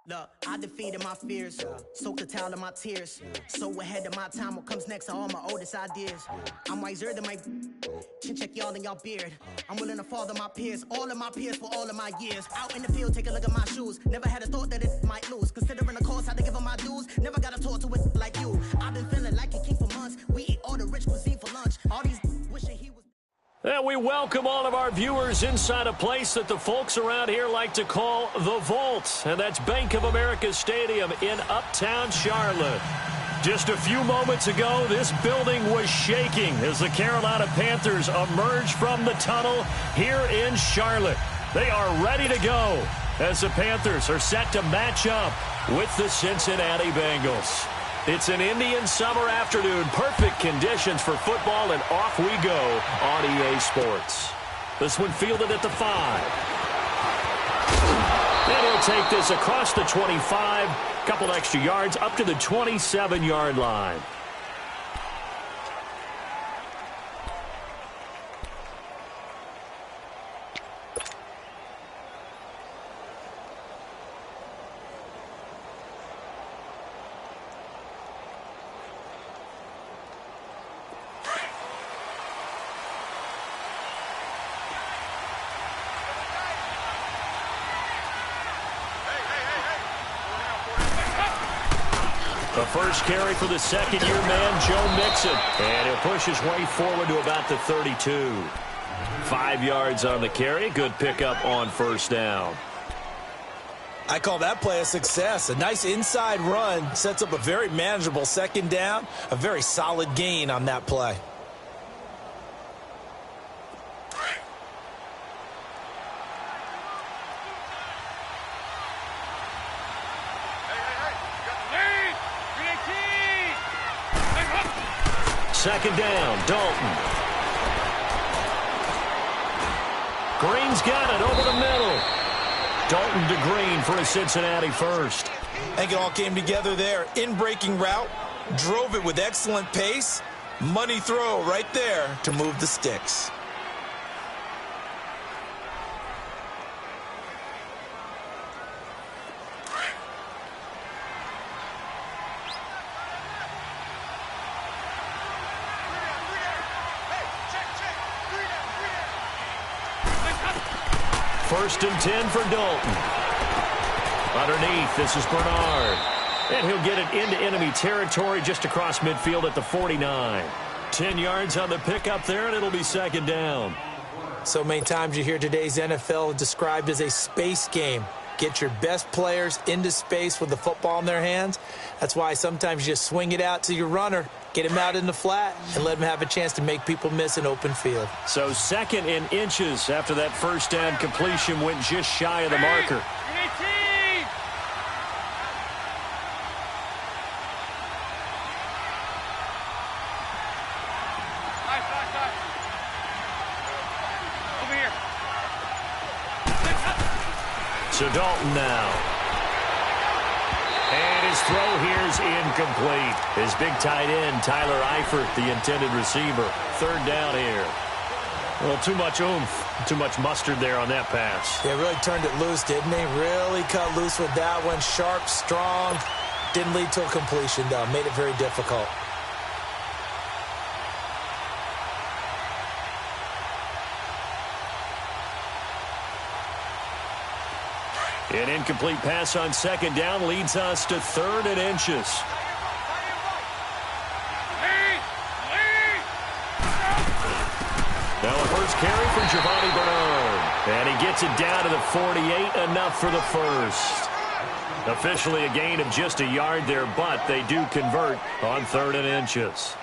Look, I defeated my fears, soaked the towel in my tears. So ahead of my time, what comes next are all my oldest ideas. I'm wiser than my chin check y'all in y'all beard. I'm willing to father my peers, all of my peers for all of my years. Out in the field, take a look at my shoes. Never had a thought that it might lose. Considering the cost, I had to give them my dues. Never got a talk to it like you. I've been feeling like a king for months. We eat all the rich cuisine for lunch. All these wishing he was. And we welcome all of our viewers inside a place that the folks around here like to call the Vault. And that's Bank of America Stadium in Uptown Charlotte. Just a few moments ago, this building was shaking as the Carolina Panthers emerged from the tunnel here in Charlotte. They are ready to go as the Panthers are set to match up with the Cincinnati Bengals. It's an Indian summer afternoon, perfect conditions for football, and off we go on EA Sports. This one fielded at the 5. And he'll take this across the 25, couple extra yards up to the 27-yard line. The first carry for the second-year man, Joe Mixon. And he'll push his way forward to about the 32. 5 yards on the carry. Good pickup on first down. I call that play a success. A nice inside run sets up a very manageable second down. A very solid gain on that play. Second down, Dalton. Green's got it over the middle. Dalton to Green for a Cincinnati first. I think it all came together there. In-breaking route, drove it with excellent pace. Money throw right there to move the sticks. First and 10 for Dalton. Underneath, this is Bernard. And he'll get it into enemy territory just across midfield at the 49. 10 yards on the pickup there, and it'll be second down. So many times you hear today's NFL described as a space game. Get your best players into space with the football in their hands. That's why sometimes you just swing it out to your runner, get him out in the flat, and let him have a chance to make people miss an open field. So second in inches after that first down completion went just shy of the marker. So Dalton now. And his throw here is incomplete. His big tight end, Tyler Eifert, the intended receiver. Third down here. Well, too much oomph, too much mustard there on that pass. Yeah, really turned it loose, didn't he? Really cut loose with that one. Sharp, strong. Didn't lead to a completion, though. Made it very difficult. An incomplete pass on second down leads us to third and inches. Now a first carry from Giovanni Bernard. And he gets it down to the 48, enough for the first. Officially a gain of just a yard there, but they do convert on third and inches.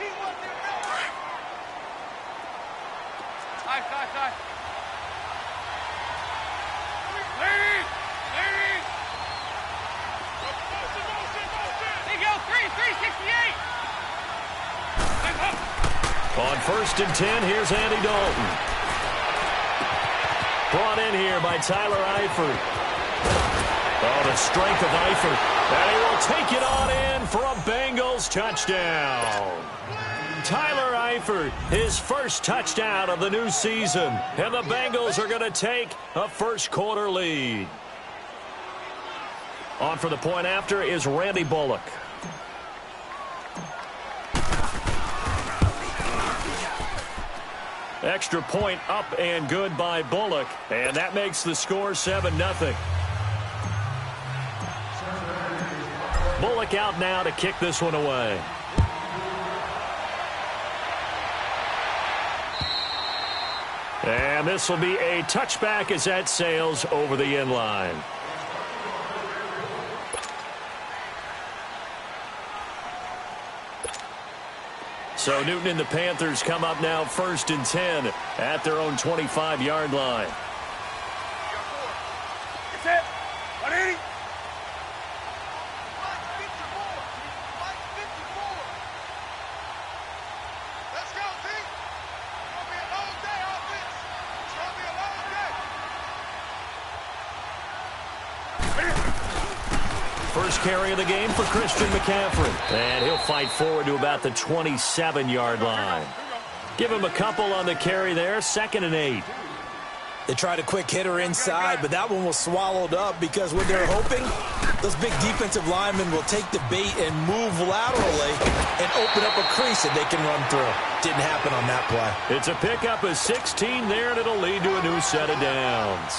On first and 10, here's Andy Dalton. Brought in here by Tyler Eifert. Oh, the strength of Eifert. And he will take it on in for a Bengals touchdown. Tyler Eifert, his first touchdown of the new season. And the Bengals are going to take a first-quarter lead. On for the point after is Randy Bullock. Extra point up and good by Bullock. And that makes the score 7-0. Bullock out now to kick this one away. And this will be a touchback as that sails over the end line. So Newton and the Panthers come up now 1st and 10 at their own 25-yard line. That's it. 180. Let's go, T. It's going to be a long day, offense. It's going to be a long day. First carry of the game for Christian McCaffrey. And he'll fight forward to about the 27-yard line. Give him a couple on the carry there. 2nd and 8. They tried a quick hitter inside, but that one was swallowed up because what they're hoping, those big defensive linemen will take the bait and move laterally and open up a crease that they can run through. Didn't happen on that play. It's a pickup of 16 there, and it'll lead to a new set of downs.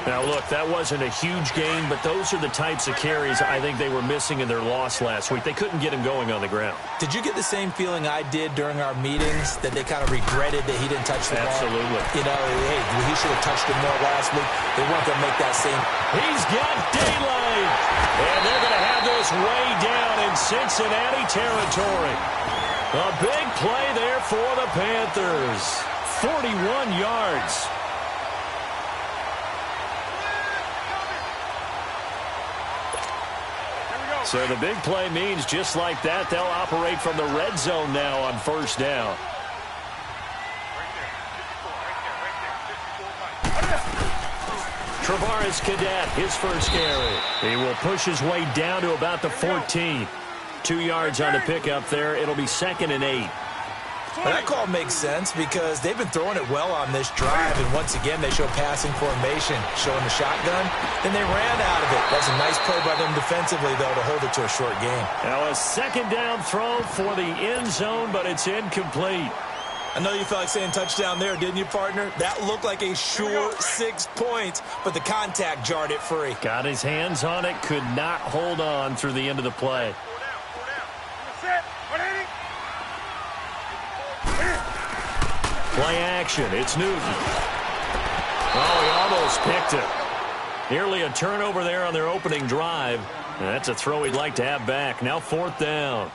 Now, look, that wasn't a huge gain, but those are the types of carries I think they were missing in their loss last week. They couldn't get him going on the ground. Did you get the same feeling I did during our meetings, that they kind of regretted that he didn't touch the ball? Absolutely. You know, hey, he should have touched it more last week. They weren't going to make that same. He's got daylight. And they're going to have this way down in Cincinnati territory. A big play there for the Panthers. 41 yards. So the big play means just like that, they'll operate from the red zone now on 1st down. Travaris Cadet, his first carry. He will push his way down to about the 14. 2 yards on the pickup there. It'll be 2nd and 8. Well, that call makes sense because they've been throwing it well on this drive, and once again they show passing formation, showing the shotgun, and they ran out of it. That's a nice play by them defensively, though, to hold it to a short game. Now a 2nd down throw for the end zone, but it's incomplete. I know you felt like saying touchdown there, didn't you, partner? That looked like a sure 6 points, but the contact jarred it free. Got his hands on it, could not hold on through the end of the play. Play action. It's Newton. Oh, he almost picked it. Nearly a turnover there on their opening drive. And that's a throw he'd like to have back. Now 4th down.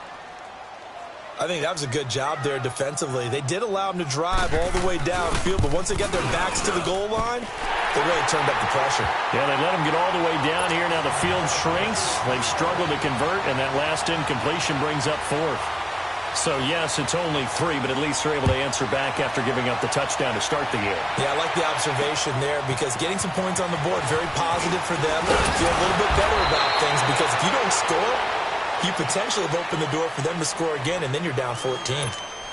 I think that was a good job there defensively. They did allow him to drive all the way downfield, but once they got their backs to the goal line, they really turned up the pressure. Yeah, they let him get all the way down here. Now the field shrinks. They've struggled to convert, and that last incompletion brings up 4th. So, yes, it's only 3, but at least they're able to answer back after giving up the touchdown to start the game. Yeah, I like the observation there because getting some points on the board, very positive for them. Feel a little bit better about things because if you don't score, you potentially have opened the door for them to score again, and then you're down 14.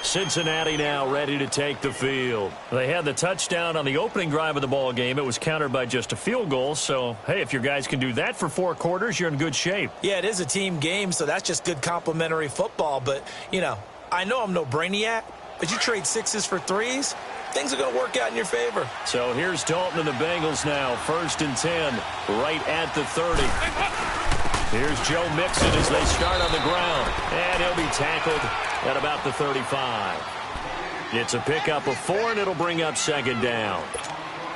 Cincinnati now ready to take the field. They had the touchdown on the opening drive of the ball game. It was countered by just a field goal. So, hey, if your guys can do that for 4 quarters, you're in good shape. Yeah, it is a team game, so that's just good complimentary football. But, you know, I know I'm no brainiac, but you trade 6s for 3s, things are going to work out in your favor. So here's Dalton and the Bengals now. 1st and 10, right at the 30. Here's Joe Mixon as they start on the ground. And he'll be tackled at about the 35. It's a pickup of 4, and it'll bring up 2nd down.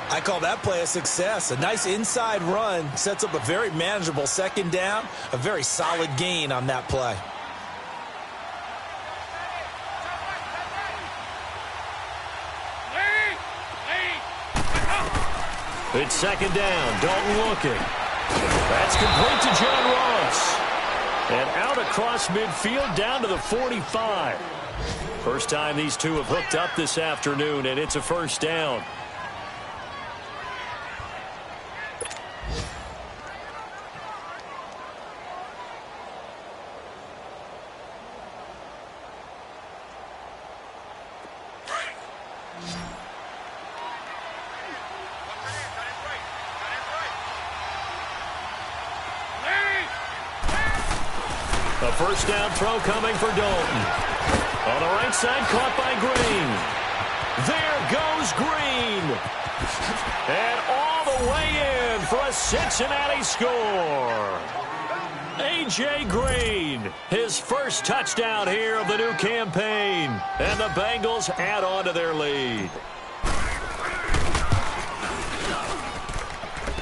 I call that play a success. A nice inside run sets up a very manageable 2nd down. A very solid gain on that play. It's 2nd down. Dalton looking. That's complete to John Ross. And out across midfield down to the 45. First time these two have hooked up this afternoon, and it's a 1st down. first down throw coming for Dalton. On the right side, caught by Green. There goes Green. And all the way in for a Cincinnati score. A.J. Green, his first touchdown here of the new campaign. And the Bengals add on to their lead.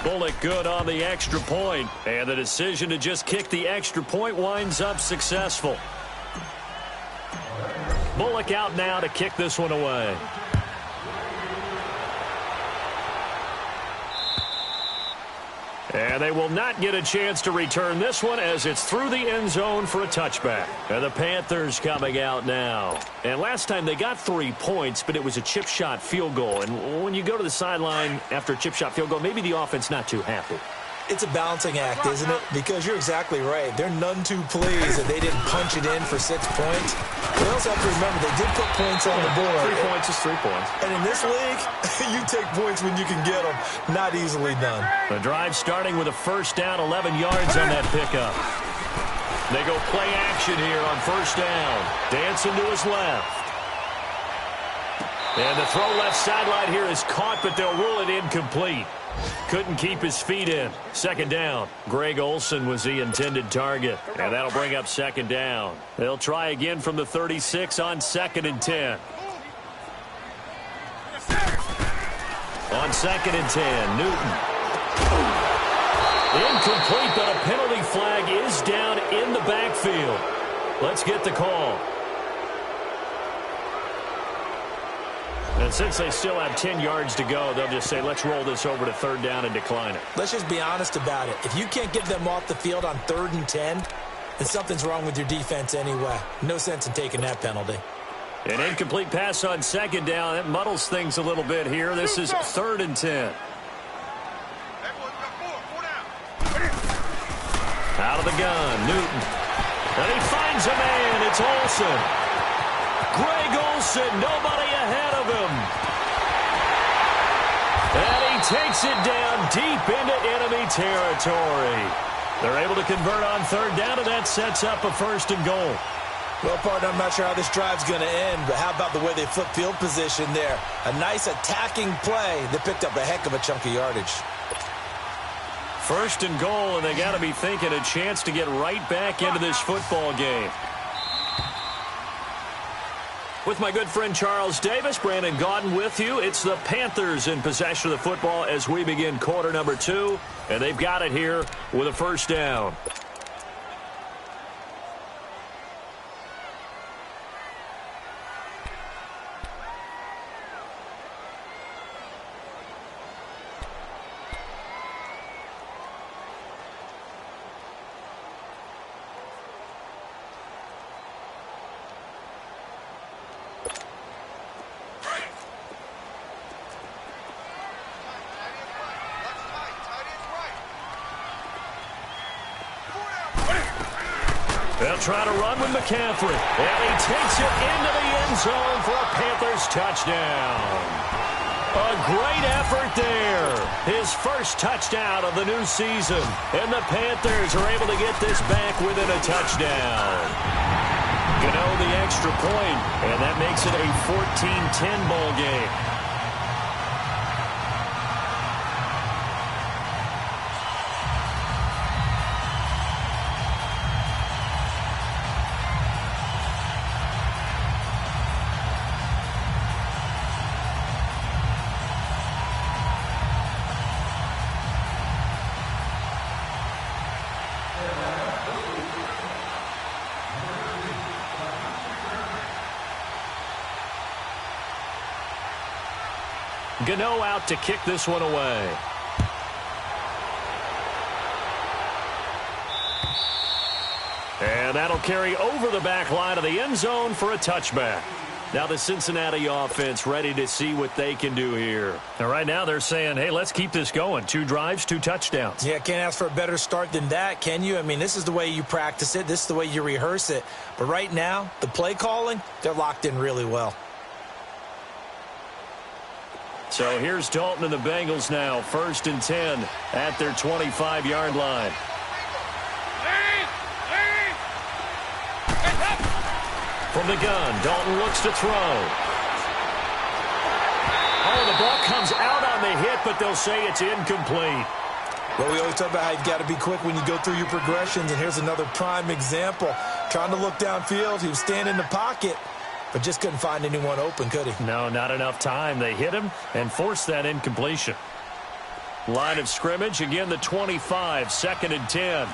Bullock good on the extra point, and the decision to just kick the extra point winds up successful. Bullock out now to kick this one away. And they will not get a chance to return this one as it's through the end zone for a touchback. And the Panthers coming out now. And last time they got 3 points, but it was a chip shot field goal. And when you go to the sideline after a chip shot field goal, maybe the offense not too happy. It's a balancing act, isn't it? Because you're exactly right. They're none too pleased that they didn't punch it in for 6 points. We also have to remember they did put points on the board. 3 points is 3 points. And in this league, you take points when you can get them. Not easily done. The drive starting with a first down, 11 yards on that pickup. They go play action here on first down. Dancing to his left. And the throw left sideline here is caught, but they'll rule it incomplete. Couldn't keep his feet in. Second down. Greg Olsen was the intended target. And that'll bring up second down. They'll try again from the 36 on 2nd and 10. On 2nd and 10, Newton. Incomplete, but a penalty flag is down in the backfield. Let's get the call. And since they still have 10 yards to go, they'll just say, let's roll this over to third down and decline it. Let's just be honest about it. If you can't get them off the field on 3rd and 10, then something's wrong with your defense anyway. No sense in taking that penalty. An incomplete pass on second down. That muddles things a little bit here. This is 3rd and 10. Out of the gun, Newton. And he finds a man. It's Olsen. Greg Olsen, nobody ahead of him. And he takes it down deep into enemy territory. They're able to convert on third down, and that sets up a 1st and goal. Well, partner, I'm not sure how this drive's going to end, but how about the way they flip field position there? A nice attacking play that picked up a heck of a chunk of yardage. 1st and goal, and they got to be thinking a chance to get right back into this football game. With my good friend Charles Davis, Brandon Gaudin with you. It's the Panthers in possession of the football as we begin quarter number 2, and they've got it here with a 1st down. They'll try to run with McCaffrey. And he takes it into the end zone for a Panthers touchdown. A great effort there. His first touchdown of the new season. And the Panthers are able to get this back within a touchdown. Gano the extra point, and that makes it a 14-10 ball game. Gano out to kick this one away. And that'll carry over the back line of the end zone for a touchback. Now the Cincinnati offense ready to see what they can do here. And right now they're saying, hey, let's keep this going. 2 drives, 2 touchdowns. Yeah, can't ask for a better start than that, can you? I mean, this is the way you practice it. This is the way you rehearse it. But right now, the play calling, they're locked in really well. So here's Dalton and the Bengals now. 1st and 10 at their 25-yard line. the gun, Dalton looks to throw. Oh, the ball comes out on the hit, but they'll say it's incomplete. Well, we always talk about how you've got to be quick when you go through your progressions, and here's another prime example. Trying to look downfield, he was standing in the pocket, but just couldn't find anyone open, could he? No, not enough time. They hit him and forced that incompletion. Line of scrimmage, again the 25, 2nd and 10.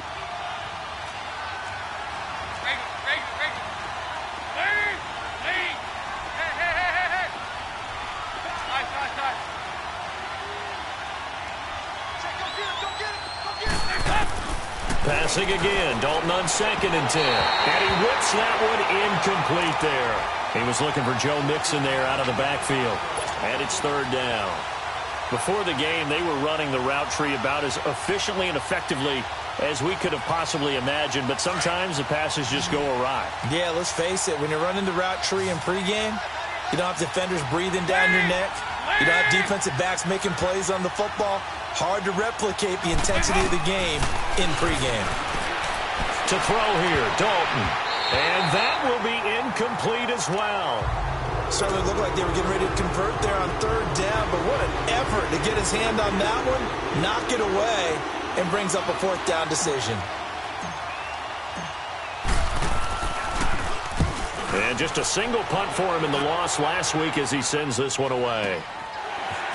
Passing again, Dalton on 2nd and 10. And he whips that one incomplete there. He was looking for Joe Mixon there out of the backfield. And it's 3rd down. Before the game, they were running the route tree about as efficiently and effectively as we could have possibly imagined, but sometimes the passes just go awry. Yeah, let's face it, when you're running the route tree in pregame, you don't have defenders breathing down your neck. You don't have defensive backs making plays on the football. Hard to replicate the intensity of the game in pregame. To throw here, Dalton. And that will be incomplete as well. Certainly looked like they were getting ready to convert there on 3rd down, but what an effort to get his hand on that one, knock it away, and brings up a 4th down decision. And just a single punt for him in the loss last week as he sends this one away.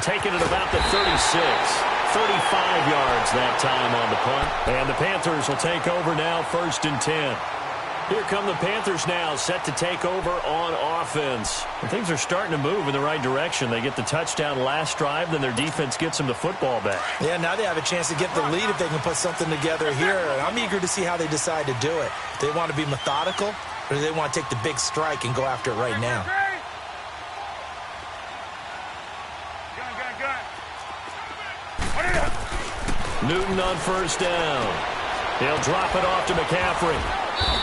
Taking it about the 36. 35 yards that time on the punt. And the Panthers will take over now, 1st and 10. Here come the Panthers now, set to take over on offense. And things are starting to move in the right direction. They get the touchdown last drive, then their defense gets them the football back. Yeah, now they have a chance to get the lead if they can put something together here. I'm eager to see how they decide to do it. Do they want to be methodical, or do they want to take the big strike and go after it right now? Newton on 1st down. He'll drop it off to McCaffrey.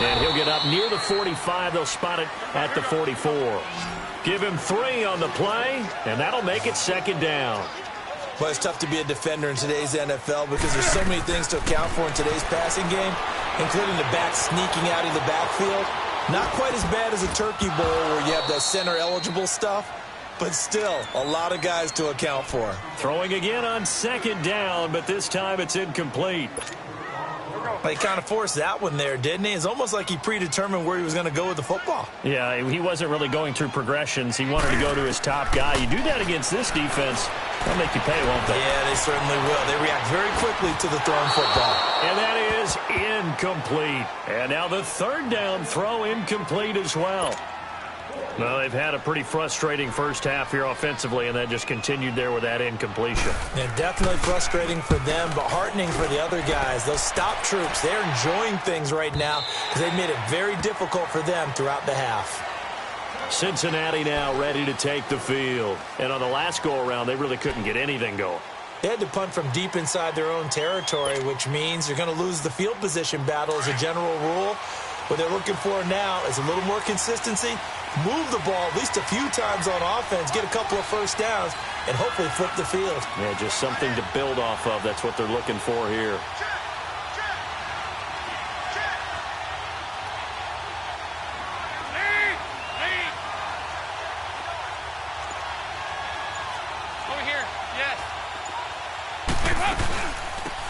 And he'll get up near the 45. They'll spot it at the 44. Give him 3 on the play, and that'll make it 2nd down. Well, it's tough to be a defender in today's NFL because there's so many things to account for in today's passing game, including the back sneaking out of the backfield. Not quite as bad as a turkey bowl where you have that center-eligible stuff, but still a lot of guys to account for. Throwing again on 2nd down, but this time it's incomplete. He kind of forced that one there, didn't he? It's almost like he predetermined where he was going to go with the football. Yeah, he wasn't really going through progressions. He wanted to go to his top guy. You do that against this defense, they'll make you pay, won't they? Yeah, they certainly will. They react very quickly to the thrown football. And that is incomplete. And now the 3rd down throw incomplete as well. Well, they've had a pretty frustrating first half here offensively, and that just continued there with that incompletion. Yeah, definitely frustrating for them, but heartening for the other guys. Those stop troops, they're enjoying things right now because they've made it very difficult for them throughout the half. Cincinnati now ready to take the field. And on the last go-around, they really couldn't get anything going. They had to punt from deep inside their own territory, which means you're going to lose the field position battle as a general rule. What they're looking for now is a little more consistency, move the ball at least a few times on offense, get a couple of 1st downs, and hopefully flip the field. Yeah, just something to build off of. That's what they're looking for here.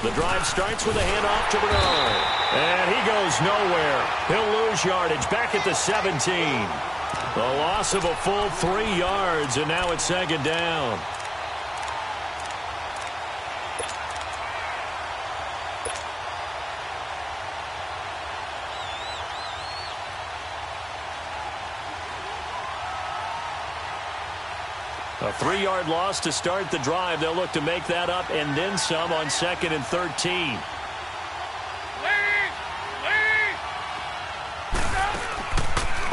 The drive starts with a handoff to Bernard. And he goes nowhere. He'll lose yardage back at the 17. The loss of a full 3 yards, and now it's 2nd down. A 3-yard loss to start the drive. They'll look to make that up and then some on 2nd and 13.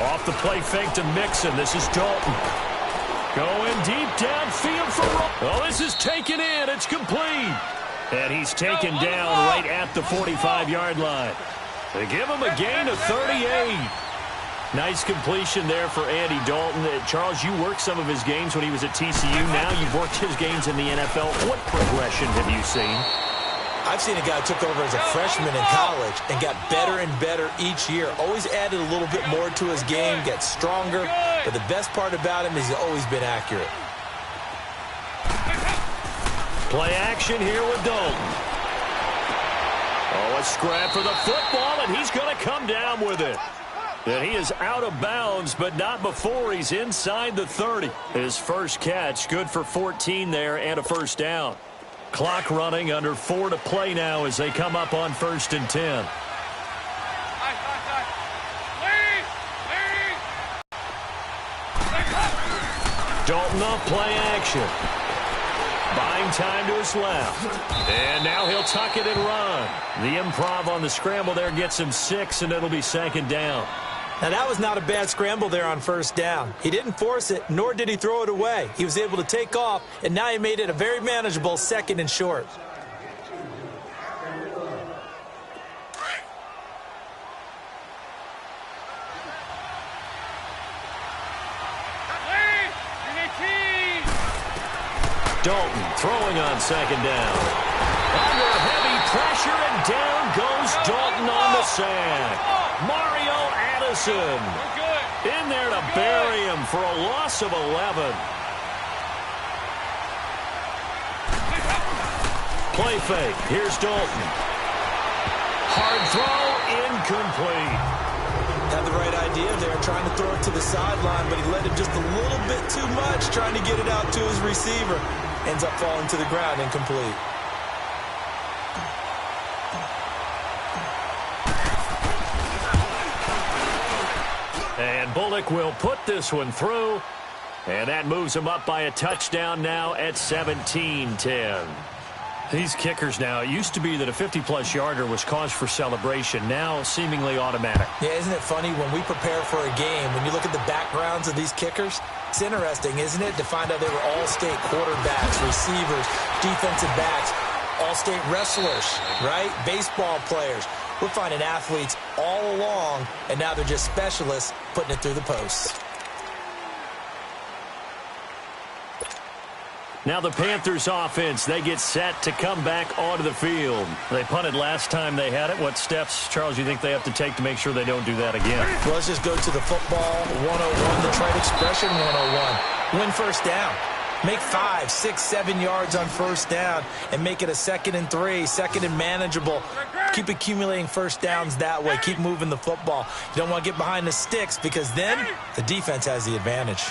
Off the play fake to Mixon. This is Dalton. Going deep downfield for Roll. Oh, this is taken in. It's complete. And he's taken down right at the 45-yard line. They give him a gain of 38. Nice completion there for Andy Dalton. Charles, you worked some of his games when he was at TCU. Now you've worked his games in the NFL. What progression have you seen? I've seen a guy who took over as a freshman in college and got better and better each year. Always added a little bit more to his game, gets stronger. But the best part about him is he's always been accurate. Play action here with Dalton. Oh, a scrap for the football, and he's going to come down with it. And he is out of bounds, but not before he's inside the 30. His first catch, good for 14 there and a first down. Clock running, under 4 to play now as they come up on 1st and 10. Dalton off play action. Buying time to his left. And now he'll tuck it and run. The improv on the scramble there gets him 6, and it'll be 2nd down. Now, that was not a bad scramble there on 1st down. He didn't force it, nor did he throw it away. He was able to take off, and now he made it a very manageable 2nd and short. Dalton throwing on 2nd down. Under heavy pressure, and down goes Dalton on the sack. Mario Addison in there to bury him for a loss of 11. Play fake. Here's Dalton. Hard throw, incomplete. Had the right idea there, trying to throw it to the sideline, but he let it just a little bit too much, trying to get it out to his receiver. Ends up falling to the ground, incomplete. And Bullock will put this one through, and that moves him up by a touchdown now at 17-10. These kickers now, it used to be that a 50-plus yarder was cause for celebration, now seemingly automatic. Yeah, isn't it funny when we prepare for a game, when you look at the backgrounds of these kickers, it's interesting, isn't it, to find out they were all-state quarterbacks, receivers, defensive backs, all-state wrestlers, right? Baseball players. We're finding athletes all along, and now they're just specialists putting it through the posts. Now the Panthers offense, they get set to come back onto the field. They punted last time they had it. What steps, Charles, you think they have to take to make sure they don't do that again? Well, let's just go to the football 101, the trade expression 101. Win 1st down. Make 5, 6, 7 yards on 1st down and make it a 2nd and 3, 2nd and manageable. Keep accumulating 1st downs that way. Keep moving the football. You don't want to get behind the sticks because then the defense has the advantage.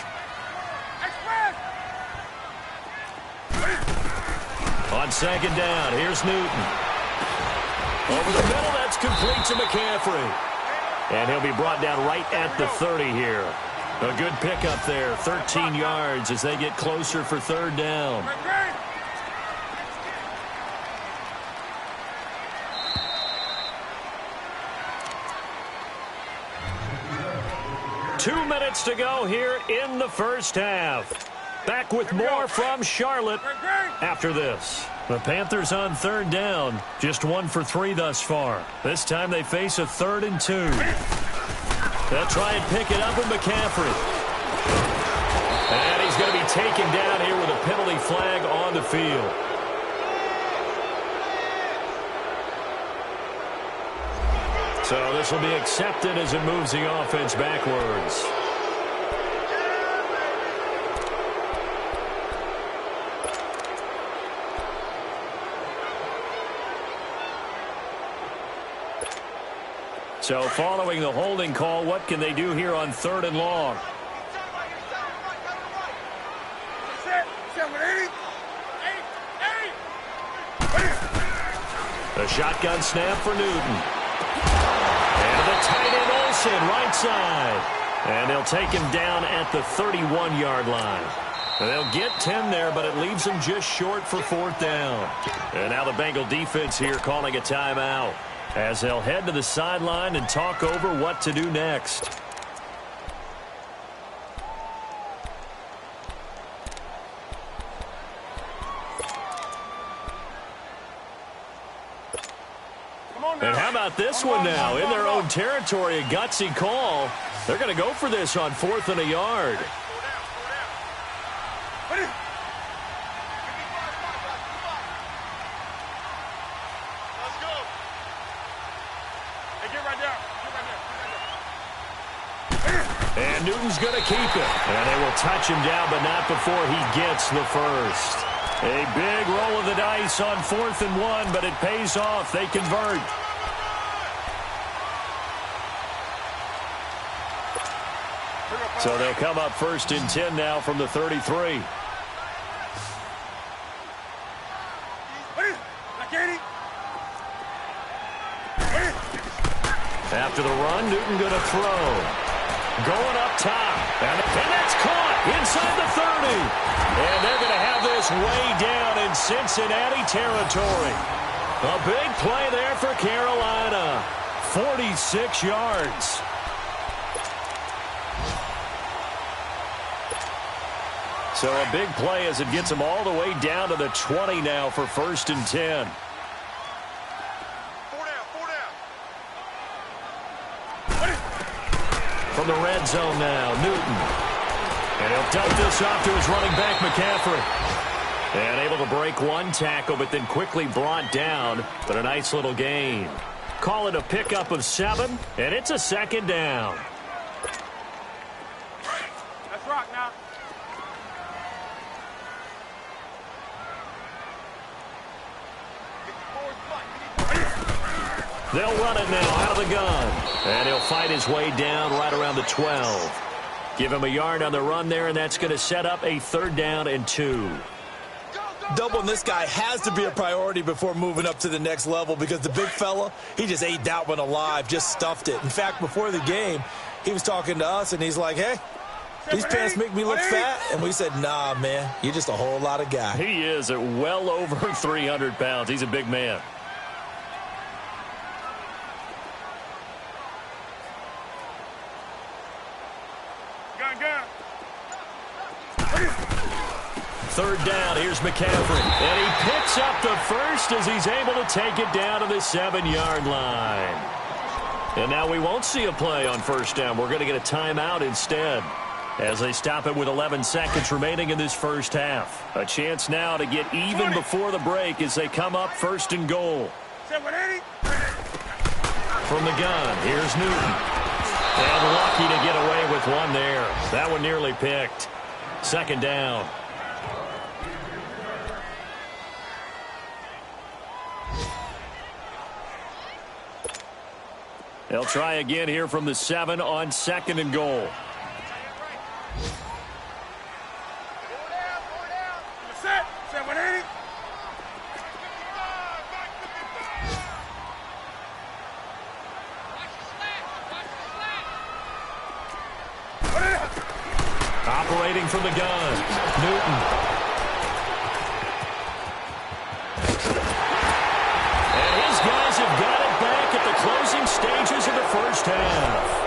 On 2nd down, here's Newton. Over the middle, that's complete to McCaffrey. And he'll be brought down right at the 30 here. A good pickup there, 13 yards as they get closer for 3rd down. Two minutes to go here in the 1st half. Back with more from Charlotte after this. The Panthers on 3rd down, just 1 for 3 thus far. This time they face a 3rd and 2. They'll try and pick it up with McCaffrey. And he's going to be taken down here with a penalty flag on the field. So this will be accepted as it moves the offense backwards. So following the holding call, what can they do here on 3rd and long? The shotgun snap for Newton. And the tight end Olsen, right side. And they'll take him down at the 31-yard line. And they'll get 10 there, but it leaves them just short for 4th down. And now the Bengal defense here calling a timeout, as they'll head to the sideline and talk over what to do next. And how about this one now? In their own territory, a gutsy call. They're going to go for this on 4th and a yard. And Newton's going to keep it. And they will touch him down, but not before he gets the first. A big roll of the dice on 4th and 1, but it pays off. They convert. So they'll come up 1st and 10 now from the 33. After the run, Newton going to throw. Going up top. And that's caught inside the 30. And they're going to have this way down in Cincinnati territory. A big play there for Carolina. 46 yards. So a big play as it gets them all the way down to the 20 now for 1st and 10. From the red zone now, Newton. And he'll dump this off to his running back, McCaffrey. And able to break one tackle, but then quickly brought down. But a nice little gain. Call it a pickup of 7, and it's a 2nd down. Let's rock now. They'll run it now out of the gun. And he'll fight his way down right around the 12. Give him a yard on the run there, and that's going to set up a 3rd down and 2. Doubling this guy has to be a priority before moving up to the next level because the big fella, he just ate that one alive, just stuffed it. In fact, before the game, he was talking to us, and he's like, hey, these pants make me look fat. And we said, nah, man, you're just a whole lot of guy. He is at well over 300 pounds. He's a big man. Third down, here's McCaffrey. And he picks up the first as he's able to take it down to the 7-yard line. And now we won't see a play on 1st down. We're going to get a timeout instead as they stop it with 11 seconds remaining in this first half. A chance now to get even before the break as they come up 1st and goal. From the gun, here's Newton. And lucky to get away with one there. That one nearly picked. 2nd down. They'll try again here from the 7 on 2nd and goal. Operating from the gun, Newton. And his guys have got it back at the closing stages of the first half.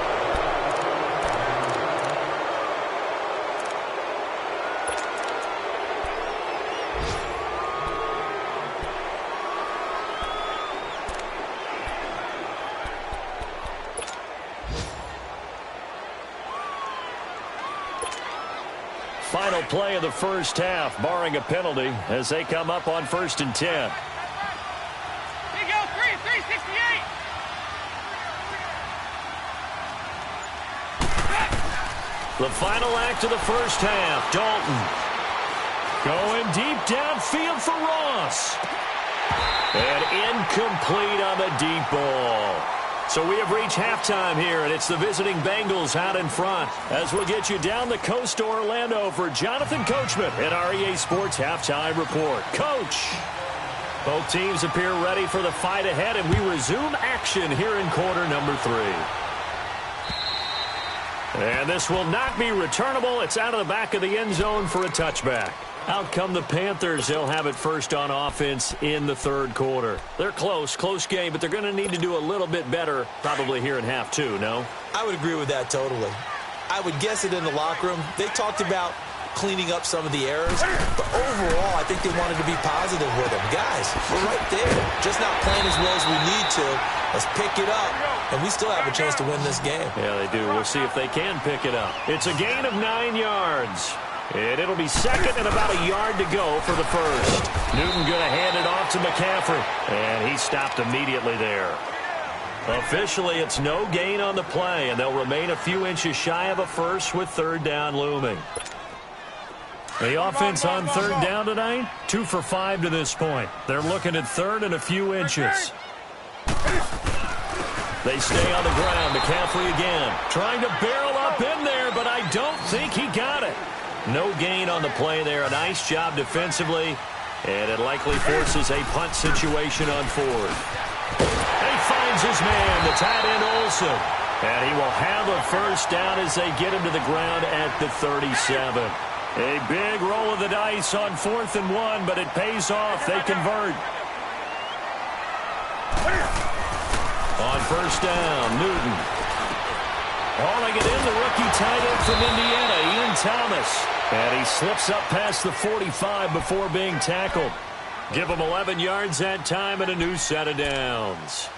Final play of the first half, barring a penalty, as they come up on 1st and 10. Here you go, 368. The final act of the first half, Dalton. Going deep downfield for Ross. And incomplete on the deep ball. So we have reached halftime here, and it's the visiting Bengals out in front as we'll get you down the coast to Orlando for Jonathan Coachman at our EA Sports Halftime Report. Coach, both teams appear ready for the fight ahead, and we resume action here in quarter number 3. And this will not be returnable. It's out of the back of the end zone for a touchback. Out come the Panthers. They'll have it first on offense in the 3rd quarter. They're close game, but they're going to need to do a little bit better probably here in half 2, no? I would agree with that totally. I would guess it in the locker room. They talked about cleaning up some of the errors, but overall, I think they wanted to be positive with them. Guys, we're right there. Just not playing as well as we need to. Let's pick it up, and we still have a chance to win this game. Yeah, they do. We'll see if they can pick it up. It's a gain of 9 yards. And it'll be 2nd and about a yard to go for the first. Newton going to hand it off to McCaffrey. And he stopped immediately there. Officially, it's no gain on the play, and they'll remain a few inches shy of a first with third down looming. The offense on third down tonight, 2 for 5 to this point. They're looking at third and a few inches. They stay on the ground. McCaffrey again, trying to barrel up in there, but I don't think he got it. No gain on the play there. A nice job defensively, and it likely forces a punt situation on fourth. And he finds his man, the tight end Olsen. And he will have a first down as they get him to the ground at the 37. A big roll of the dice on 4th and 1, but it pays off. They convert. On first down, Newton. Hauling it in, the rookie tight end from Indiana, Ian Thomas. And he slips up past the 45 before being tackled. Give him 11 yards that time and a new set of downs.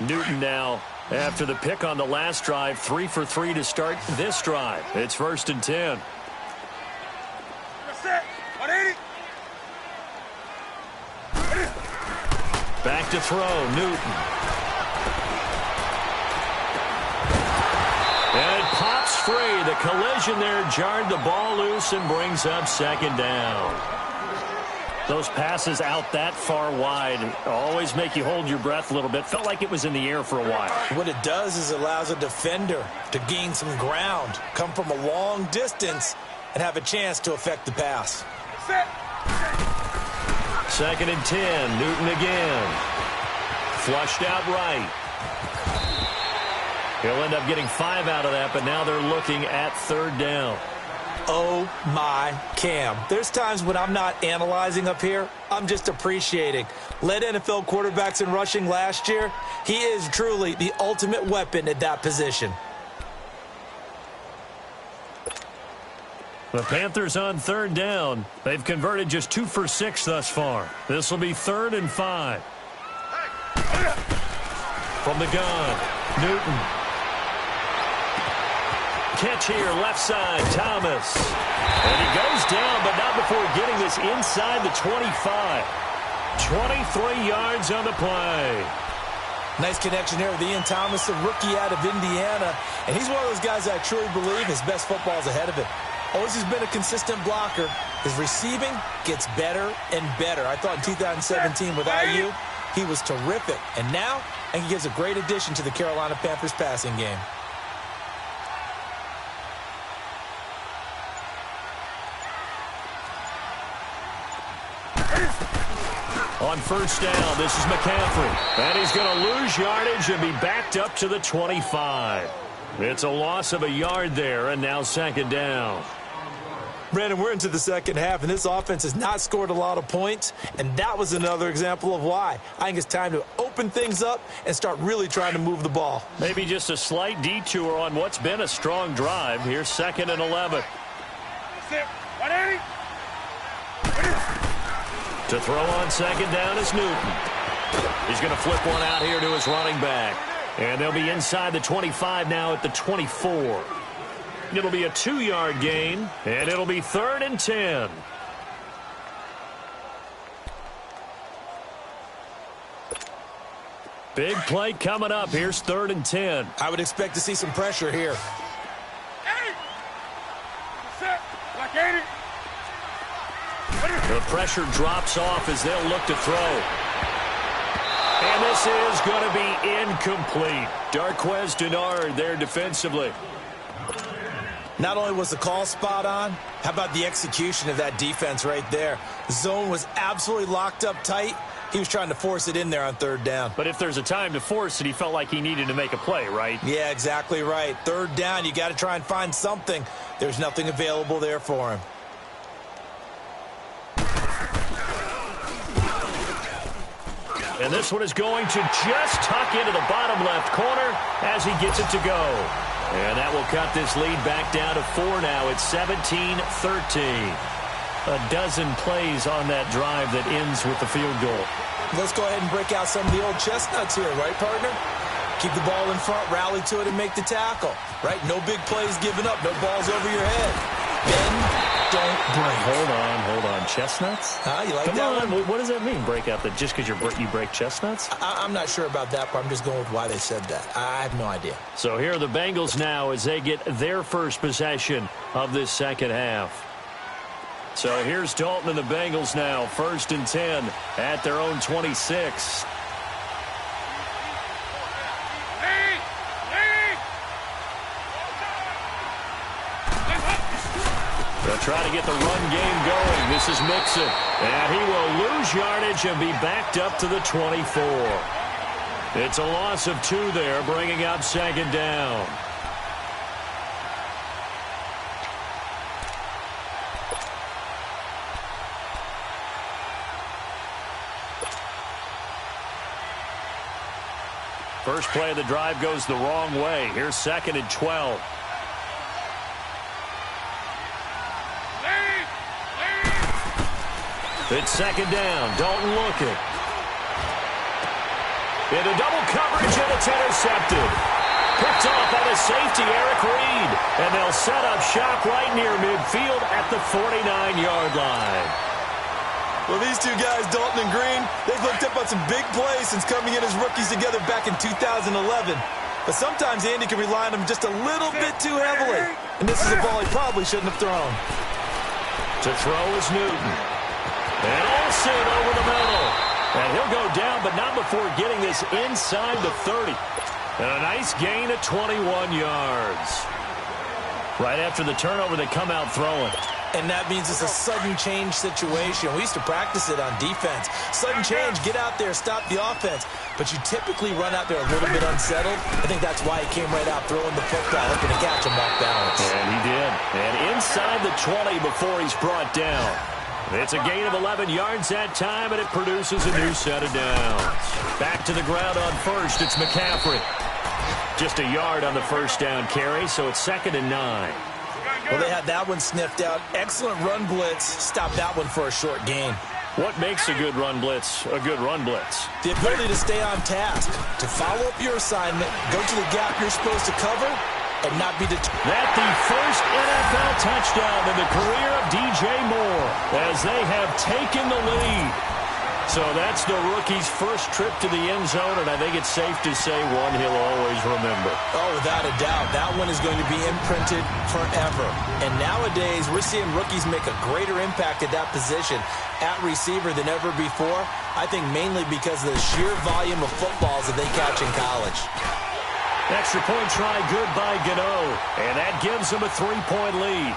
Newton now, after the pick on the last drive, 3 for 3 to start this drive. It's 1st and 10. Back to throw, Newton. And it pops free. The collision there jarred the ball loose and brings up 2nd down. Those passes out that far wide always make you hold your breath a little bit. Felt like it was in the air for a while. What it does is it allows a defender to gain some ground, come from a long distance, and have a chance to affect the pass. 2nd and 10. Newton again. Flushed out right. He'll end up getting 5 out of that, but now they're looking at 3rd down. Oh, my Cam. There's times when I'm not analyzing up here. I'm just appreciating. Led NFL quarterbacks in rushing last year. He is truly the ultimate weapon at that position. The Panthers on 3rd down. They've converted just 2 for 6 thus far. This will be 3rd and 5. From the gun, Newton. Catch here, left side, Thomas. And he goes down, but not before getting this inside the 25. 23 yards on the play. Nice connection there with Ian Thomas, a rookie out of Indiana. And he's one of those guys that I truly believe his best football is ahead of him. Always has been a consistent blocker. His receiving gets better and better. I thought in 2017 with IU, he was terrific. And now, I think he gives a great addition to the Carolina Panthers passing game. On 1st down, this is McCaffrey. And he's going to lose yardage and be backed up to the 25. It's a loss of a yard there, and now 2nd down. Brandon, we're into the second half, and this offense has not scored a lot of points, and that was another example of why. I think it's time to open things up and start really trying to move the ball. Maybe just a slight detour on what's been a strong drive. Here's 2nd and 11. To throw on 2nd down is Newton. He's going to flip one out here to his running back. And they'll be inside the 25 now at the 24. It'll be a 2-yard gain, and it'll be 3rd and 10. Big play coming up. Here's 3rd and 10. I would expect to see some pressure here. The pressure drops off as they'll look to throw. And this is going to be incomplete. Darquez Denard there defensively. Not only was the call spot on, how about the execution of that defense right there? The zone was absolutely locked up tight. He was trying to force it in there on 3rd down. But if there's a time to force it, he felt like he needed to make a play, right? Yeah, exactly right. 3rd down, you got to try and find something. There's nothing available there for him. And this one is going to just tuck into the bottom left corner as he gets it to go. And that will cut this lead back down to 4 now. It's 17-13. A dozen plays on that drive that ends with the field goal. Let's go ahead and break out some of the old chestnuts here, right, partner? Keep the ball in front, rally to it, and make the tackle, right? No big plays given up, no balls over your head. Bend, don't break. Hold on. Chestnuts? You like Come that on. one? What does that mean, break out? That just because you break chestnuts? I'm not sure about that, but I'm just going with why they said that. I have no idea. So here are the Bengals now as they get their first possession of this second half. So here's Dalton and the Bengals now, 1st and 10 at their own 26. They'll try to get the run game going. This is Mixon. And he will lose yardage and be backed up to the 24. It's a loss of 2 there, bringing up 2nd down. First play of the drive goes the wrong way. Here's 2nd and 12. It's 2nd down. Dalton looking. Into double coverage, and it's intercepted. Picked off by the safety, Eric Reed. And they'll set up shop right near midfield at the 49-yard line. Well, these two guys, Dalton and Green, they've hooked up on some big plays since coming in as rookies together back in 2011. But sometimes Andy can rely on them just a little bit too heavily. And this is a ball he probably shouldn't have thrown. To throw is Newton. And Olsen over the middle. And he'll go down, but not before getting this inside the 30. And a nice gain of 21 yards. Right after the turnover, they come out throwing. And that means it's a sudden change situation. We used to practice it on defense. Sudden change, get out there, stop the offense. But you typically run out there a little bit unsettled. I think that's why he came right out throwing the football, hoping to catch him off balance. And he did. And inside the 20 before he's brought down. It's a gain of 11 yards that time, and it produces a new set of downs. Back to the ground on first, it's McCaffrey. Just a yard on the first down carry, so it's 2nd and 9. Well, they had that one sniffed out. Excellent run blitz. Stop that one for a short gain. What makes a good run blitz a good run blitz? The ability to stay on task, to follow up your assignment, go to the gap you're supposed to cover, and not be deterred. That the first NFL touchdown in the career of DJ Moore as they have taken the lead. So that's the rookie's first trip to the end zone, and I think it's safe to say one he'll always remember. Oh, without a doubt. That one is going to be imprinted forever. And nowadays, we're seeing rookies make a greater impact at that position at receiver than ever before. I think mainly because of the sheer volume of footballs that they catch in college. Extra point try good by Gano, and that gives them a 3-point lead.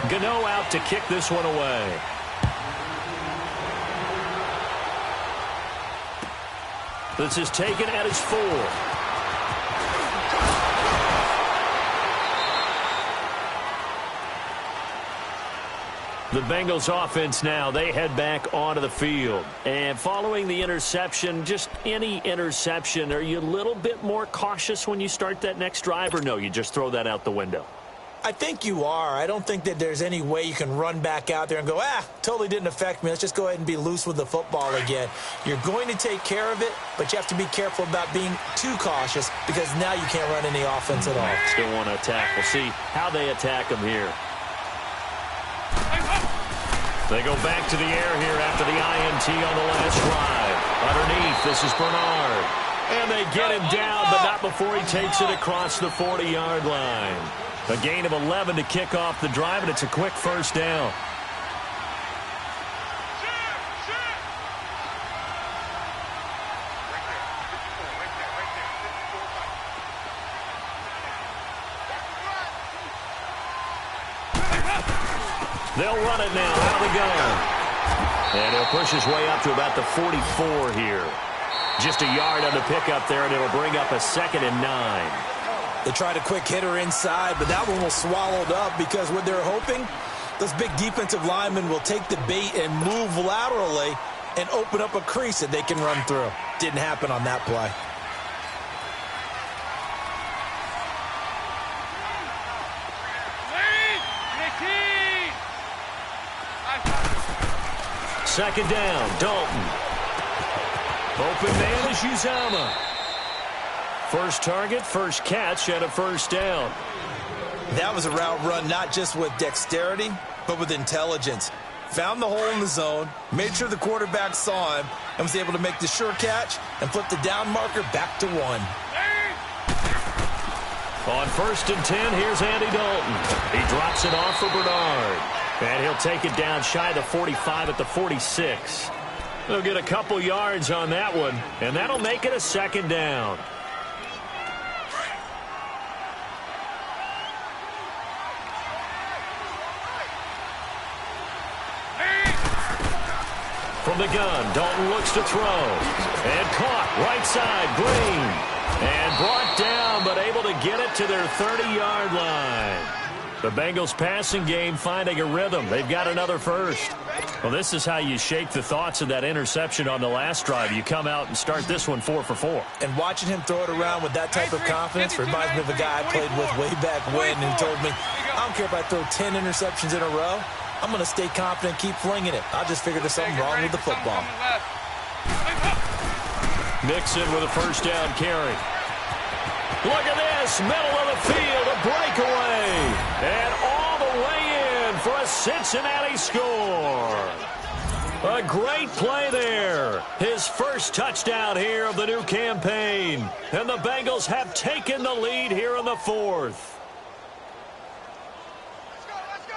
Gano out to kick this one away. This is taken at his 4. The Bengals offense now, they head back onto the field. And following the interception, just any interception, are you a little bit more cautious when you start that next drive, or no, you just throw that out the window? I think you are. I don't think that there's any way you can run back out there and go, totally didn't affect me. Let's just go ahead and be loose with the football again. You're going to take care of it, but you have to be careful about being too cautious because now you can't run any offense at all. Still want to attack. We'll see how they attack him here. They go back to the air here after the INT on the last drive. Underneath, this is Bernard. And they get him down, but not before he takes it across the 40-yard line. A gain of 11 to kick off the drive, and it's a quick first down. They'll run it now out of the gun. And he'll push his way up to about the 44 here. Just a yard on the pickup there, and it'll bring up a 2nd and 9. They tried a quick hitter inside, but that one was swallowed up because what they're hoping, those big defensive linemen will take the bait and move laterally and open up a crease that they can run through. Didn't happen on that play. Second down, Dalton. Open man is Uzama. First target, first catch, and a first down. That was a route run not just with dexterity, but with intelligence. Found the hole in the zone, made sure the quarterback saw him, and was able to make the sure catch and flip the down marker back to 1. On 1st and 10, here's Andy Dalton. He drops it off for Bernard. And he'll take it down shy of the 45 at the 46. They'll get a couple yards on that one, and that'll make it a second down. From the gun, Dalton looks to throw. And caught, right side, Green. And brought down, but able to get it to their 30-yard line. The Bengals passing game finding a rhythm. They've got another first. Well, this is how you shake the thoughts of that interception on the last drive. You come out and start this one 4 for 4. And watching him throw it around with that type of confidence reminds me of a guy I played with way back when who told me, I don't care if I throw 10 interceptions in a row. I'm going to stay confident, keep flinging it. I just figured there's something wrong with the football. Mixon with a first down carry. Look at this, middle of the field, a breakaway. And all the way in for a Cincinnati score. A great play there. His first touchdown here of the new campaign. And the Bengals have taken the lead here in the 4th. Let's go.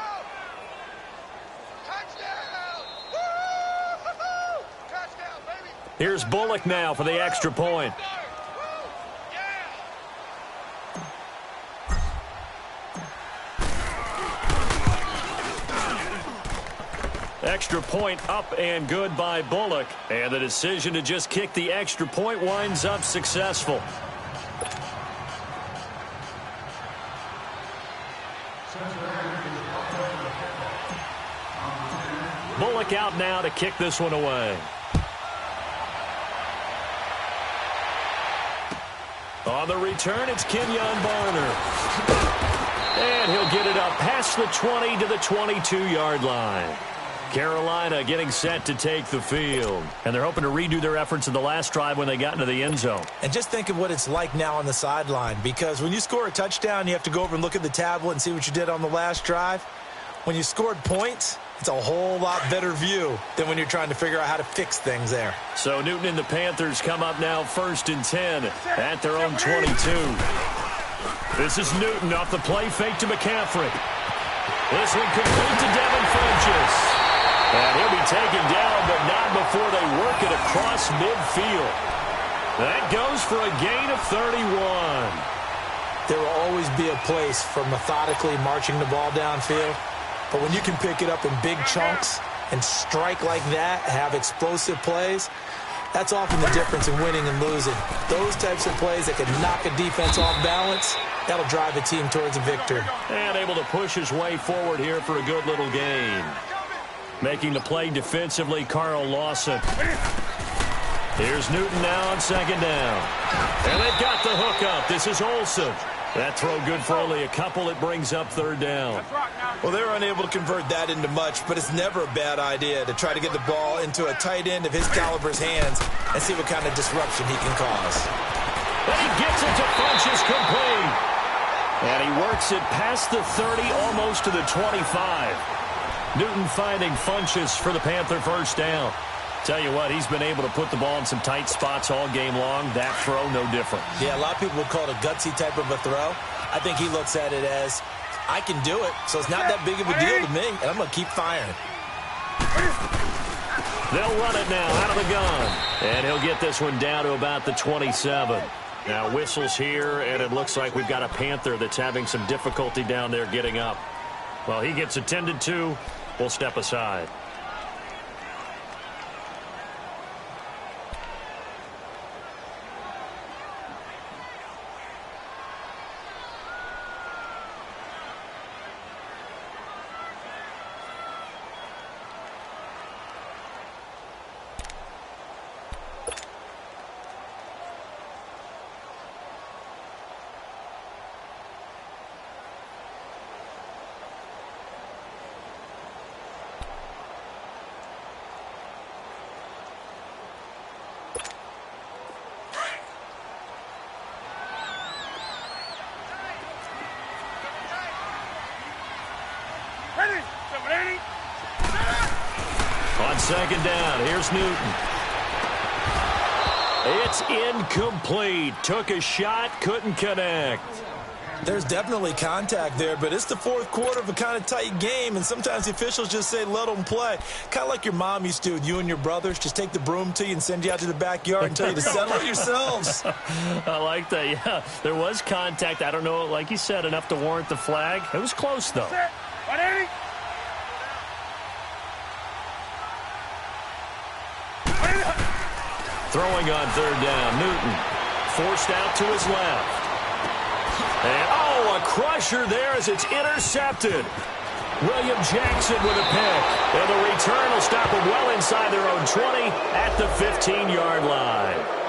Touchdown. Woo! Touchdown, baby. Here's Bullock now for the extra point. Extra point up and good by Bullock. And the decision to just kick the extra point winds up successful. Bullock out now to kick this one away. On the return, it's Kenyon Barner. And he'll get it up past the 20 to the 22-yard line. Carolina getting set to take the field. And they're hoping to redo their efforts in the last drive when they got into the end zone. And just think of what it's like now on the sideline, because when you score a touchdown, you have to go over and look at the tablet and see what you did on the last drive. When you scored points, it's a whole lot better view than when you're trying to figure out how to fix things there. So Newton and the Panthers come up now 1st and 10 at their own 22. This is Newton off the play fake to McCaffrey. This one complete to Devin Funchess. And he'll be taken down, but not before they work it across midfield. That goes for a gain of 31. There will always be a place for methodically marching the ball downfield. But when you can pick it up in big chunks and strike like that, have explosive plays, that's often the difference in winning and losing. Those types of plays that can knock a defense off balance, that'll drive a team towards a victory. And able to push his way forward here for a good little gain. Making the play defensively, Carl Lawson. Here's Newton now on 2nd down. And they've got the hook up. This is Olsen. That throw good for only a couple. It brings up 3rd down. Well, they were unable to convert that into much, but it's never a bad idea to try to get the ball into a tight end of his caliber's hands and see what kind of disruption he can cause. And he gets it to Funchess complete. And he works it past the 30, almost to the 25. Newton finding Funchess for the Panther first down. Tell you what, he's been able to put the ball in some tight spots all game long. That throw, no different. Yeah, a lot of people would call it a gutsy type of a throw. I think he looks at it as, I can do it, so it's not that big of a deal to me, and I'm going to keep firing. They'll run it now out of the gun. And he'll get this one down to about the 27. Now whistles here, and it looks like we've got a Panther that's having some difficulty down there getting up. Well, he gets attended to. We'll step aside. On second down, here's Newton. It's incomplete. Took a shot, couldn't connect. There's definitely contact there, but it's the fourth quarter of a kind of tight game, and sometimes the officials just say, let them play. Kind of like your mom used to with you and your brothers. Just take the broom to you and send you out to the backyard and tell you to settle it yourselves. I like that, yeah. There was contact. I don't know, like you said, enough to warrant the flag. It was close, though. Throwing on third down, Newton. Forced out to his left. And, oh, a crusher there as it's intercepted. William Jackson with a pick. And the return will stop them well inside their own 20 at the 15-yard line.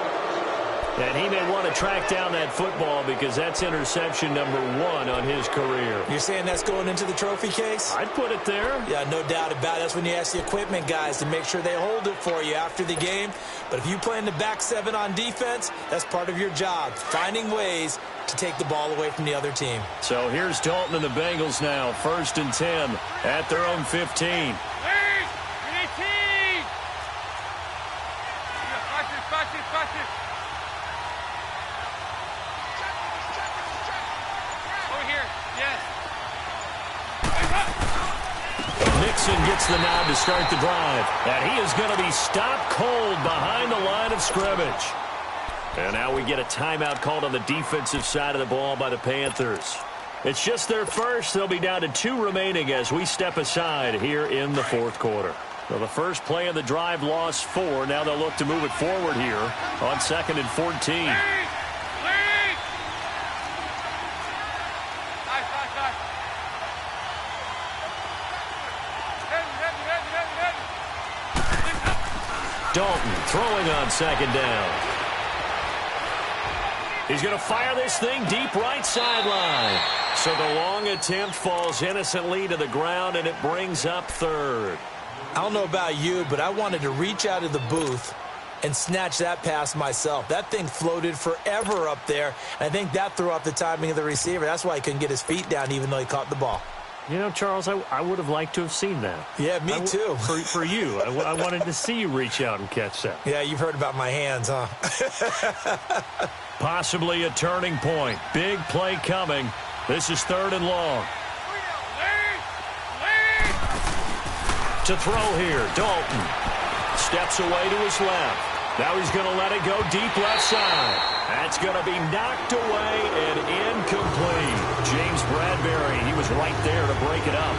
And he may want to track down that football because that's interception number 1 on his career. You're saying that's going into the trophy case? I'd put it there. Yeah, no doubt about it. That's when you ask the equipment guys to make sure they hold it for you after the game. But if you play in the back 7 on defense, that's part of your job, finding ways to take the ball away from the other team. So here's Dalton and the Bengals now, 1st and 10 at their own 15. Nixon gets the nod to start the drive. And he is going to be stopped cold behind the line of scrimmage. And now we get a timeout called on the defensive side of the ball by the Panthers. It's just their first. They'll be down to 2 remaining as we step aside here in the fourth quarter. Well, the first play of the drive lost 4. Now they'll look to move it forward here on 2nd and 14. Dalton throwing on 2nd down. He's going to fire this thing deep right sideline. So the long attempt falls innocently to the ground, and it brings up 3rd. I don't know about you, but I wanted to reach out of the booth and snatch that pass myself. That thing floated forever up there, and I think that threw off the timing of the receiver. That's why he couldn't get his feet down even though he caught the ball. You know, Charles, I would have liked to have seen that. Yeah, me too. For you. I wanted to see you reach out and catch that. Yeah, you've heard about my hands, huh? Possibly a turning point. Big play coming. This is 3rd and long. To throw here, Dalton. Steps away to his left. Now he's going to let it go deep left side. That's going to be knocked away and incomplete. James Bradbury, he was right there to break it up.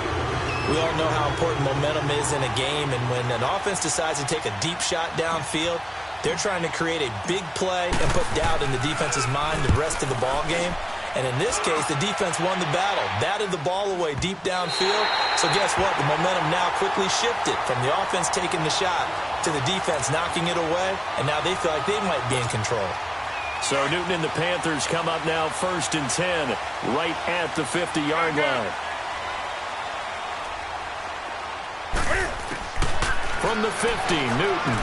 We all know how important momentum is in a game, and when an offense decides to take a deep shot downfield, they're trying to create a big play and put doubt in the defense's mind the rest of the ball game. And in this case, the defense won the battle, batted the ball away deep downfield. So guess what? The momentum now quickly shifted from the offense taking the shot to the defense knocking it away, and now they feel like they might be in control. So Newton and the Panthers come up now 1st and 10, right at the 50-yard line. From the 50, Newton.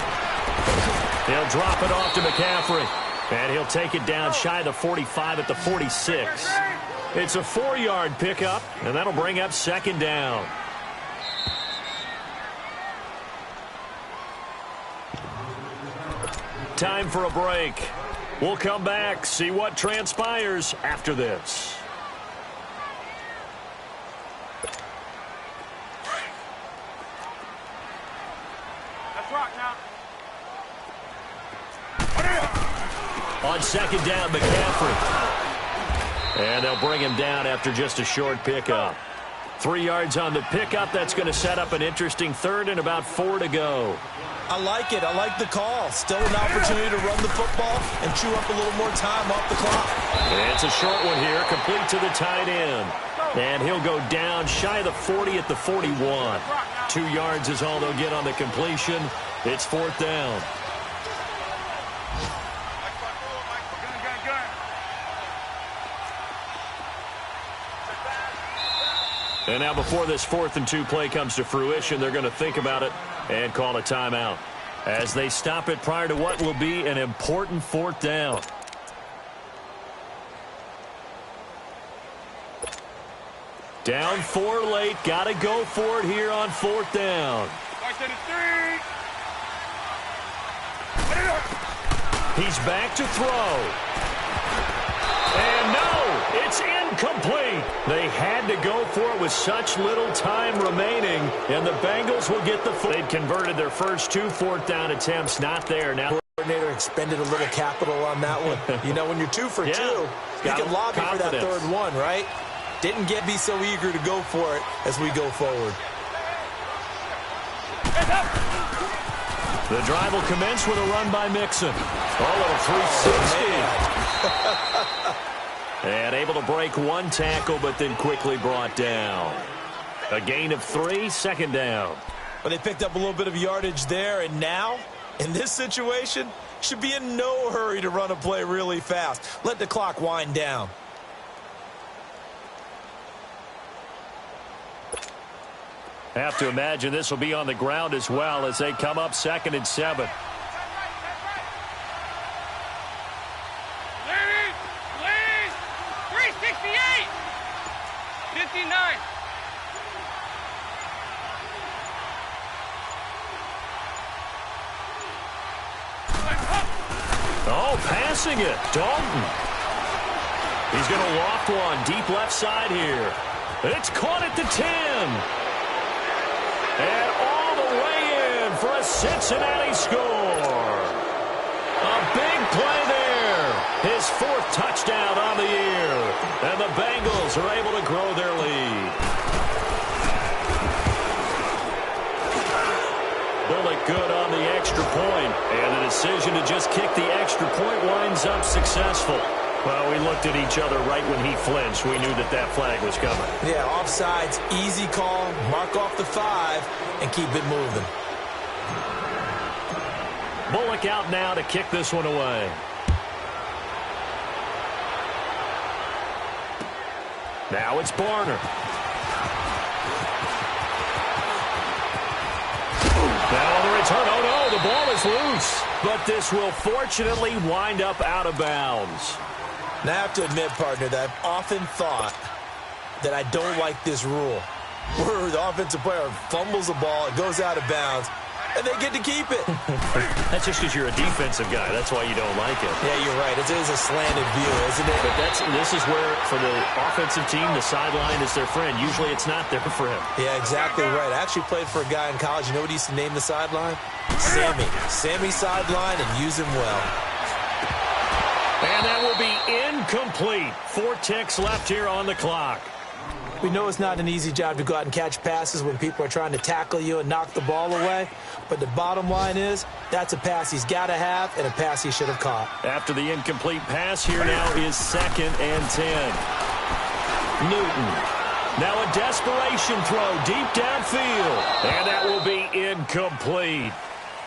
He'll drop it off to McCaffrey. And he'll take it down shy of the 45 at the 46. It's a 4-yard pickup, and that'll bring up 2nd down. Time for a break. We'll come back, see what transpires after this. Let's rock now. On 2nd down, McCaffrey. And they'll bring him down after just a short pickup. 3 yards on the pickup. That's going to set up an interesting 3rd and about 4 to go. I like it. I like the call. Still an opportunity to run the football and chew up a little more time off the clock. It's a short one here, complete to the tight end. And he'll go down shy of the 40 at the 41. 2 yards is all they'll get on the completion. It's 4th down. And now before this 4th and 2 play comes to fruition, they're going to think about it and call a timeout as they stop it prior to what will be an important 4th down. Down 4 late. Got to go for it here on 4th down. He's back to throw. And no, it's incomplete. They had to go for it with such little time remaining, and the Bengals will get the foot. They'd converted their first 2 4th down attempts. Not there. Now coordinator expended a little capital on that one. You know, when you're 2 for 2, you can lobby for that 3rd one, right? Didn't get be so eager to go for it as we go forward. The drive will commence with a run by Mixon. Oh, little 360. And able to break 1 tackle, but then quickly brought down. A gain of 3, 2nd down. Well, they picked up a little bit of yardage there, and now, in this situation, should be in no hurry to run a play really fast. Let the clock wind down. Have to imagine this will be on the ground as well as they come up 2nd and 7. Please, 368, 59. Oh, passing it. Dalton. He's going to loft one deep left side here. It's caught at the 10. And all the way in for a Cincinnati score. A big play there. His 4th touchdown on the year. And the Bengals are able to grow their lead. Bullock good on the extra point. And the decision to just kick the extra point winds up successful. Well, we looked at each other right when he flinched. We knew that that flag was coming. Yeah, offsides, easy call, mark off the 5, and keep it moving. Bullock out now to kick this one away. Now it's Barner. Now on the return. Oh, no, the ball is loose. But this will fortunately wind up out of bounds. Now, I have to admit, partner, that I've often thought that I don't like this rule, where the offensive player fumbles the ball, it goes out of bounds, and they get to keep it. That's just because you're a defensive guy. That's why you don't like it. Yeah, you're right. It is a slanted view, isn't it? But this is where, for the offensive team, the sideline is their friend. Usually it's not there for him. Yeah, exactly right. I actually played for a guy in college. You know what he used to name the sideline? Sammy. Sammy sideline, and use him well. And that will be incomplete. 4 ticks left here on the clock. We know it's not an easy job to go out and catch passes when people are trying to tackle you and knock the ball away. But the bottom line is, that's a pass he's got to have and a pass he should have caught. After the incomplete pass, here now is 2nd and 10. Newton. Now a desperation throw deep downfield. And that will be incomplete.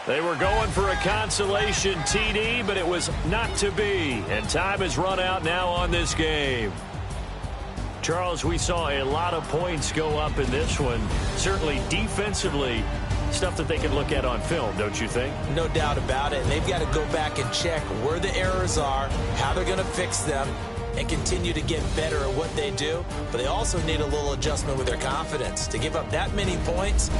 They were going for a consolation TD, but it was not to be. And time has run out now on this game. Charles, we saw a lot of points go up in this one. Certainly defensively, stuff that they can look at on film, don't you think? No doubt about it. And they've got to go back and check where the errors are, how they're going to fix them, and continue to get better at what they do. But they also need a little adjustment with their confidence. To give up that many points,